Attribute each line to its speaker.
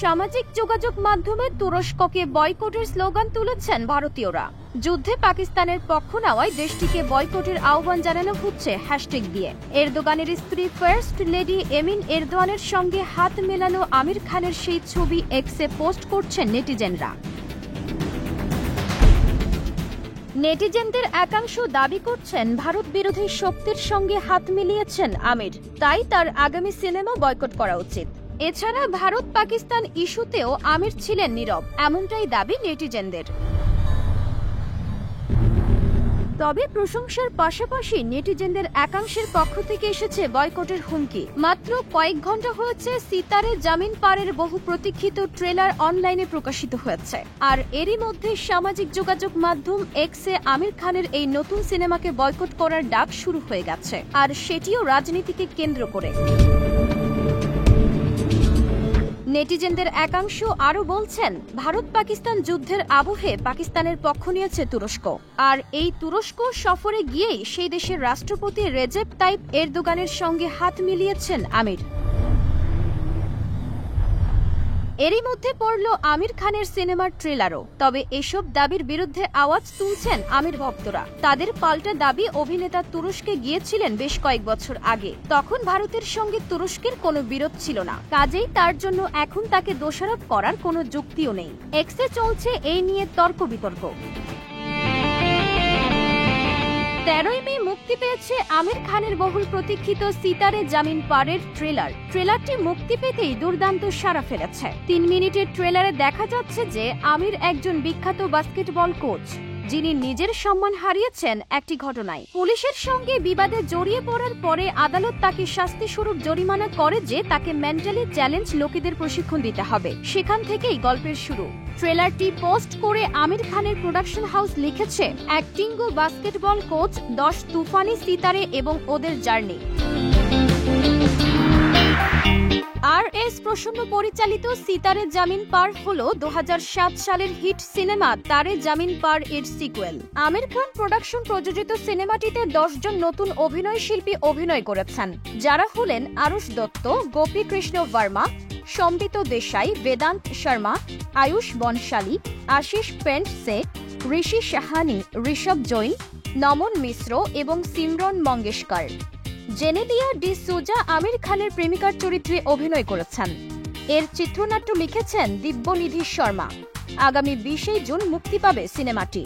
Speaker 1: সামাজিক যোগাযোগ মাধ্যমে তুরস্ককে বয়কটের স্লোগান তুলেছেন ভারতীয়রা। যুদ্ধে পাকিস্তানের পক্ষ নেওয়ায় দেশটিকে বয়কটের আহ্বান জানানো হচ্ছে হ্যাশট্যাগ দিয়ে। এরদোগানের স্ত্রী ফার্স্ট লেডি এমিন এরদোয়ানের সঙ্গে হাত মেলানো আমির খানের সেই ছবি এক্সে পোস্ট করছেন নেটিজেনরা। নেটিজেনদের একাংশ দাবি করছেন ভারত বিরোধী শক্তির সঙ্গে হাত মিলিয়েছেন আমির, তাই তার আগামী সিনেমা বয়কট করা উচিত। এছাড়া ভারত পাকিস্তান ইস্যুতেও আমির ছিলেন নীরব, এমনটাই দাবি নেটিজেনদের। তবে প্রশংসার পাশাপাশি নেটিজেনদের একাংশের পক্ষ থেকে এসেছে বয়কটের হুমকি। মাত্র কয়েক ঘন্টা হয়েছে সিতারে জামিন পারের বহু প্রতীক্ষিত ট্রেলার অনলাইনে প্রকাশিত হয়েছে, আর এরই মধ্যে সামাজিক যোগাযোগ মাধ্যম এক্সে আমির খানের এই নতুন সিনেমাকে বয়কট করার ডাক শুরু হয়ে গেছে, আর সেটিও রাজনীতিকে কেন্দ্র করে। নেটিজেনদের একাংশ আরও বলছেন, ভারত পাকিস্তান যুদ্ধের আবহে পাকিস্তানের পক্ষ নিয়েছে তুরস্ক, আর এই তুরস্ক সফরে গিয়েই সেই দেশের রাষ্ট্রপতি রেজেপ তাইপ এরদোগানের সঙ্গে হাত মিলিয়েছেন আমির। এরই মধ্যে পড়ল আমির খানের সিনেমার ট্রেলারও। তবে এসব দাবির বিরুদ্ধে আওয়াজ তুলছেন আমির ভক্তরা। তাদের পাল্টা দাবি, অভিনেতা তুরস্কে গিয়েছিলেন বেশ কয়েক বছর আগে, তখন ভারতের সঙ্গে তুরস্কের কোনো বিরোধ ছিল না, কাজেই তার জন্য এখন তাকে দোষারোপ করার কোনো যুক্তিও নেই। এক্সে চলছে এই নিয়ে তর্ক বিতর্ক। 13ই মে মুক্তি পেয়েছে আমির খানের বহুল প্রতীক্ষিত সিতারে জামিন পারের ট্রেলারটি মুক্তি পেতেই দুর্দান্ত সাড়া ফেলেছে। 3 মিনিটের ট্রেলারে দেখা যাচ্ছে যে আমির একজন বিখ্যাত বাস্কেটবল কোচ, যিনি নিজের সম্মান হারিয়েছেন একটি ঘটনায়। পুলিশের সঙ্গে বিবাদে জড়িয়ে পড়ার পরে আদালত তাকে শাস্তিস্বরূপ জরিমানা করে যে তাকে মেন্টালি চ্যালেঞ্জ লোকেদের প্রশিক্ষণ দিতে হবে। সেখান থেকেই গল্পের শুরু। ট্রেলারটি পোস্ট করে আমির খানের প্রোডাকশন হাউস লিখেছে, অ্যাক্টিংগো বাস্কেটবল কোচ 10 তুফানি সিতারে এবং ওদের জার্নি। RS প্রসন্ন পরিচালিত সিতারে জামিন পার হলো 2007 সালের হিট সিনেমা তারে জামিন পার এর সিকুয়েল। আমির খান প্রোডাকশন প্রযোজিত সিনেমাটিতে 10 জন নতুন অভিনয় শিল্পী অভিনয় করেছেন, যারা হলেন আরুষ দত্ত, গোপী কৃষ্ণ বর্মা, সম্বিত দেশাই, বেদান্ত শর্মা, আয়ুষ বনশালী, আশিস পেন্টসে, ঋষি সাহানি, ঋষভ জৈন, নমন মিশ্র এবং সিমরন মঙ্গেশকর। জেনেলিয়া ডি সুজা আমির খানের প্রেমিকার চরিত্রে অভিনয় করেছেন। এর চিত্রনাট্য লিখেছেন দিব্যনিধি শর্মা। আগামী 20 জুন মুক্তি পাবে সিনেমাটি।